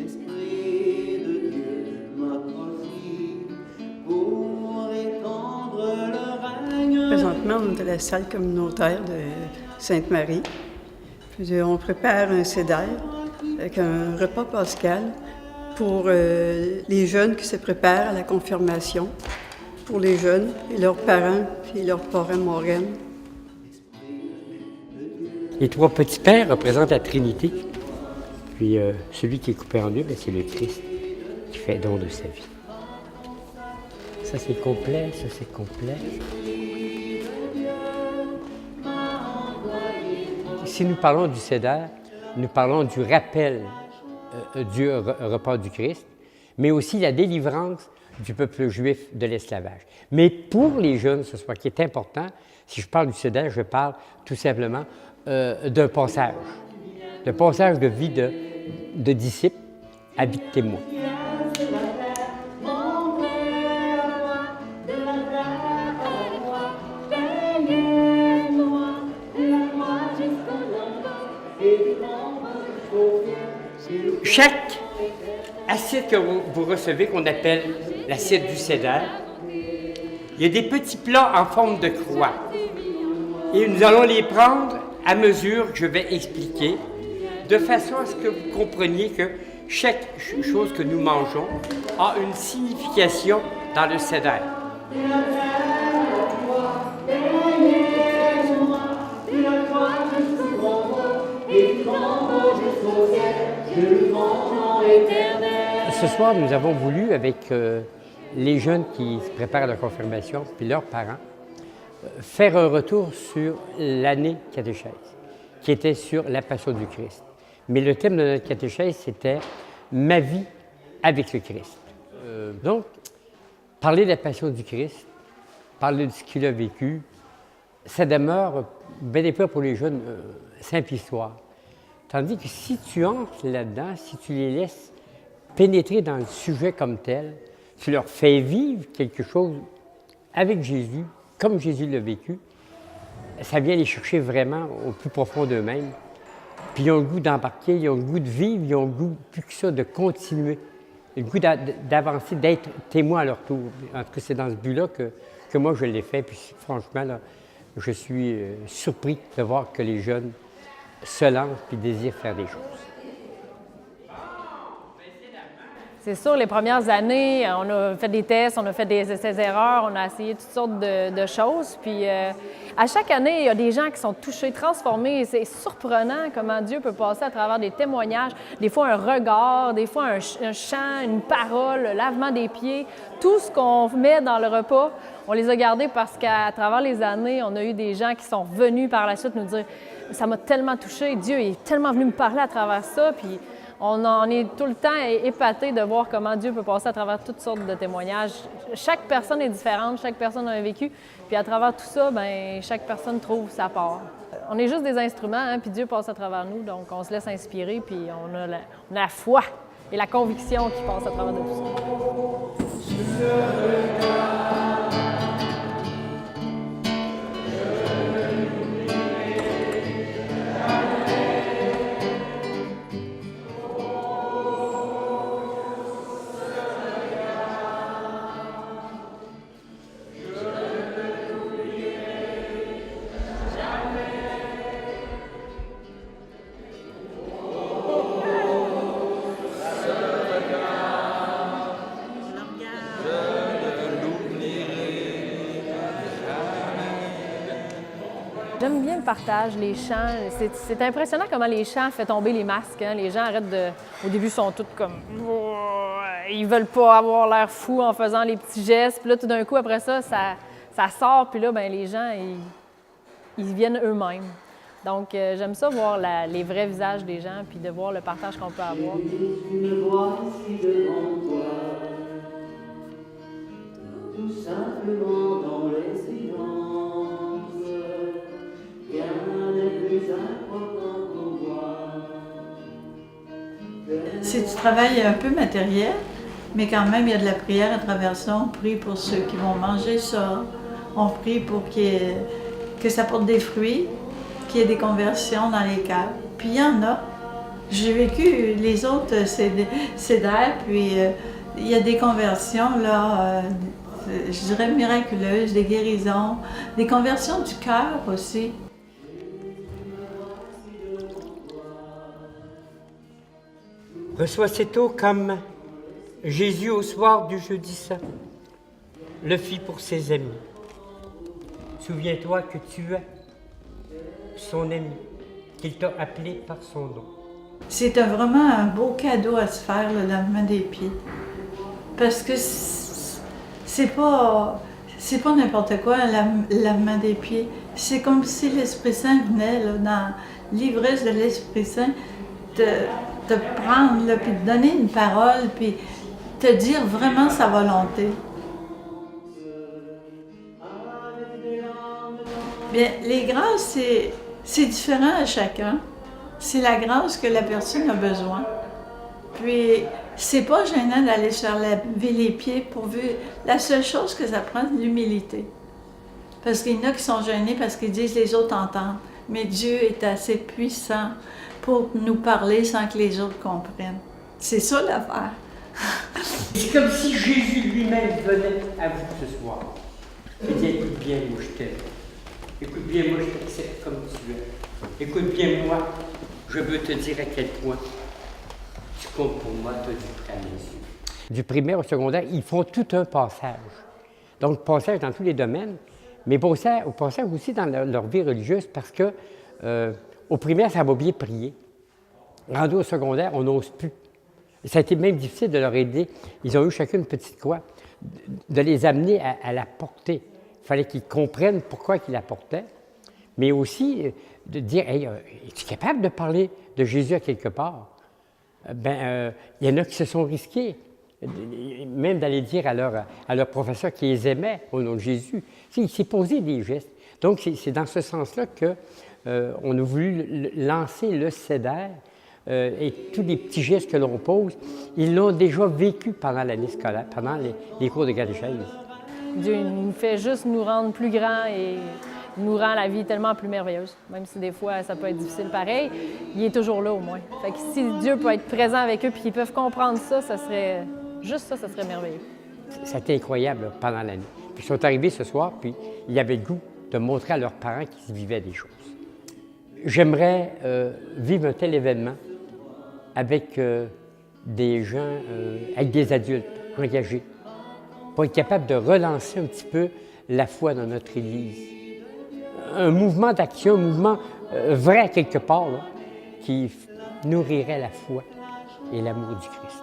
L'Esprit de Dieu m'a choisi pour étendre le règne. Présentement, on est à la salle communautaire de Sainte-Marie. Puis, on prépare un cédère avec un repas pascal pour les jeunes qui se préparent à la confirmation, pour les jeunes et leurs parents et leurs parents moraines. Les trois petits pères représentent la Trinité. Puis celui qui est coupé en deux, c'est le Christ qui fait don de sa vie. Ça c'est complet, ça c'est complet. Si nous parlons du cédère, nous parlons du rappel du repas du Christ, mais aussi la délivrance du peuple juif de l'esclavage. Mais pour les jeunes, ce soir, qui est important, si je parle du cédère, je parle tout simplement d'un passage de vie de disciples à vie de témoins. Chaque assiette que vous recevez, qu'on appelle l'assiette du cédère, il y a des petits plats en forme de croix. Et nous allons les prendre à mesure que je vais expliquer, de façon à ce que vous compreniez que chaque chose que nous mangeons a une signification dans le cédère. Ce soir, nous avons voulu, avec les jeunes qui se préparent à la confirmation, puis leurs parents, faire un retour sur l'année catéchèse, qui était sur la Passion du Christ. Mais le thème de notre catéchèse, c'était « Ma vie avec le Christ ». Donc, parler de la Passion du Christ, parler de ce qu'il a vécu, ça demeure, bien des fois pour les jeunes, simple histoire. Tandis que si tu entres là-dedans, si tu les laisses pénétrer dans le sujet comme tel, tu leur fais vivre quelque chose avec Jésus, comme Jésus l'a vécu, ça vient les chercher vraiment au plus profond d'eux-mêmes. Puis ils ont le goût d'embarquer, ils ont le goût de vivre, ils ont le goût, plus que ça, de continuer. Ils ont le goût d'avancer, d'être témoins à leur tour. En tout cas, c'est dans ce but-là que moi, je l'ai fait. Puis franchement, là, je suis surpris de voir que les jeunes se lancent et désirent faire des choses. C'est sûr, les premières années, on a fait des tests, on a fait des essais-erreurs, on a essayé toutes sortes de choses. Puis à chaque année, il y a des gens qui sont touchés, transformés. C'est surprenant comment Dieu peut passer à travers des témoignages, des fois un regard, des fois un chant, une parole, le lavement des pieds. Tout ce qu'on met dans le repas, on les a gardés parce qu'à travers les années, on a eu des gens qui sont venus par la suite nous dire « Ça m'a tellement touché, Dieu est tellement venu me parler à travers ça. » Puis on en est tout le temps épaté de voir comment Dieu peut passer à travers toutes sortes de témoignages. Chaque personne est différente, chaque personne a un vécu. Puis à travers tout ça, bien, chaque personne trouve sa part. On est juste des instruments, hein, puis Dieu passe à travers nous, donc on se laisse inspirer, puis on a la foi et la conviction qui passe à travers de tout ça. J'aime bien le partage, les chants. C'est impressionnant comment les chants font tomber les masques. Hein? Les gens arrêtent de... Au début, ils sont tous comme... Ils veulent pas avoir l'air fou en faisant les petits gestes. Puis là, tout d'un coup, après ça, ça sort. Puis là, bien, les gens, ils viennent eux-mêmes. Donc, j'aime ça, voir les vrais visages des gens, puis de voir le partage qu'on peut avoir. Me voici devant toi, tout simplement dans les silences, rien n'est plus important pour moi. C'est du travail un peu matériel, mais quand même, il y a de la prière à travers ça. On prie pour ceux qui vont manger ça. On prie pour que ça porte des fruits, qu'il y ait des conversions dans les caves. Puis il y en a. J'ai vécu les autres cédères, puis il y a des conversions, là, je dirais miraculeuses, des guérisons, des conversions du cœur aussi. Reçois cette eau comme Jésus au soir du jeudi saint le fit pour ses amis. Souviens-toi que tu es son ami, qu'il t'a appelé par son nom. C'est vraiment un beau cadeau à se faire, le lavement des pieds. Parce que c'est pas n'importe quoi, le lavement des pieds. C'est comme si l'Esprit Saint venait, là, dans l'ivresse de l'Esprit Saint, te prendre, là, puis te donner une parole, puis te dire vraiment sa volonté. Bien, les grâces, c'est différent à chacun. C'est la grâce que la personne a besoin. Puis, c'est pas gênant d'aller se faire laver les pieds pourvu. La seule chose que ça prend, c'est l'humilité. Parce qu'il y en a qui sont gênés parce qu'ils disent les autres entendent. Mais Dieu est assez puissant pour nous parler sans que les autres comprennent. C'est ça l'affaire. C'est comme si Jésus lui-même venait à vous ce soir. Il dit, écoute bien, moi je t'aime. Écoute bien, moi je t'accepte comme tu es. Écoute bien, moi, je veux te dire à quel point tu comptes pour moi, tu as du près à mes yeux. Du primaire au secondaire, ils font tout un passage. Donc, passage dans tous les domaines, mais passage aussi dans leur vie religieuse parce que au primaire, ça va bien prier. Rendu au secondaire, on n'ose plus. Ça a été même difficile de leur aider. Ils ont eu chacun une petite croix, de les amener à la porter. Il fallait qu'ils comprennent pourquoi ils la portaient, mais aussi de dire, hey, es-tu capable de parler de Jésus à quelque part? Il y en a qui se sont risqués, même d'aller dire à leur professeur qu'ils les aimaient au nom de Jésus. Il s'est posé des gestes. Donc, c'est dans ce sens-là qu'on a voulu lancer le CEDER et tous les petits gestes que l'on pose, ils l'ont déjà vécu pendant l'année scolaire, pendant les cours de catéchèse. Dieu nous fait juste nous rendre plus grands et nous rend la vie tellement plus merveilleuse. Même si des fois, ça peut être difficile pareil, il est toujours là au moins. Fait que si Dieu peut être présent avec eux et qu'ils peuvent comprendre ça, ça serait merveilleux. Ça a été incroyable là, pendant l'année. Puis ils sont arrivés ce soir, puis ils avaient le goût de montrer à leurs parents qu'ils vivaient des choses. J'aimerais vivre un tel événement avec des gens, avec des adultes engagés, pour être capable de relancer un petit peu la foi dans notre Église. Un mouvement d'action, un mouvement vrai quelque part, là, qui nourrirait la foi et l'amour du Christ.